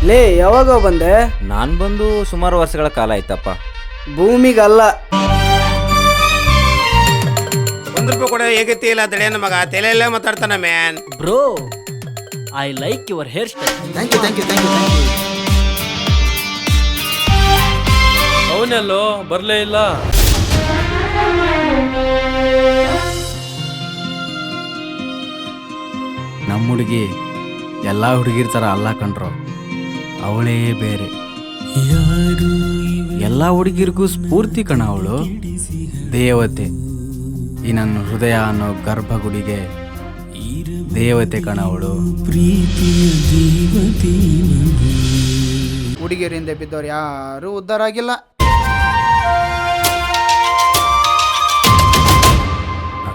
ಲೇ ಯಾವಾಗ ಬಂದೆ? ನಾನು ಬಂದು ಸುಮಾರು ವರ್ಷಗಳ ಕಾಲ ಆಯ್ತಪ್ಪ. ಭೂಮಿಗಲ್ಲ. ₹1 ಕೂಡ ಹೇಗೈತಿ ಇಲ್ಲ ತಡೆಯನ ಮಗ ತಲೆಯಲ್ಲೇ ಮಾತಾಡ್ತಾನ man. Bro I like your hairstyle. Thank you. ಅವನೆಲ್ಲೋ ಬರ್ಲೇ ಇಲ್ಲ. ನಮ್ಮ ಹುಡುಗಿ ಎಲ್ಲ ಹುಡುಗಿರ ಥರ ಅಲ್ಲ ಕಣ್ರೋ, ಅವಳೇ ಬೇರೆ. ಎಲ್ಲ ಹುಡುಗಿರಿಗೂ ಸ್ಫೂರ್ತಿ ಕಣ ಅವಳು, ದೇವತೆ. ಈ ನನ್ನ ಹೃದಯ ಅನ್ನೋ ಗರ್ಭಗುಡಿಗೆ ದೇವತೆ ಕಣ ಅವಳು. ಹುಡುಗಿಯರಿಂದ ಬಿದ್ದವ್ರು ಯಾರು ಉದ್ಧಾರ ಆಗಿಲ್ಲ.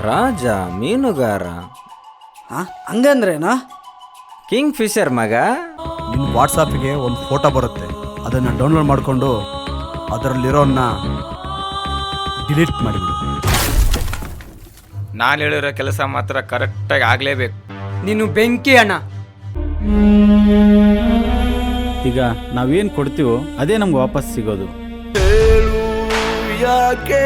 ರಾಜ ಮೀನುಗಾರ, ಹಂಗಂದ್ರೇನಾ? ಕಿಂಗ್ ಫಿಶರ್ ಮಗ. ನಿನ್ನ ವಾಟ್ಸಾಪಿಗೆ ಒಂದು ಫೋಟೋ ಬರುತ್ತೆ, ಅದನ್ನು ಡೌನ್ಲೋಡ್ ಮಾಡಿಕೊಂಡು ಅದರಲ್ಲಿರೋನ್ನ ಡಿಲೀಟ್ ಮಾಡಿಬಿಡು. ನಾನು ಹೇಳಿರೋ ಕೆಲಸ ಮಾತ್ರ ಕರೆಕ್ಟಾಗಿ ಆಗಲೇಬೇಕು. ನೀನು ಬೆಂಕಿ ಅಣ್ಣ. ಈಗ ನಾವೇನು ಕೊಡ್ತೀವೋ ಅದೇ ನಮ್ಗೆ ವಾಪಸ್ ಸಿಗೋದು. ಯಾಕೆ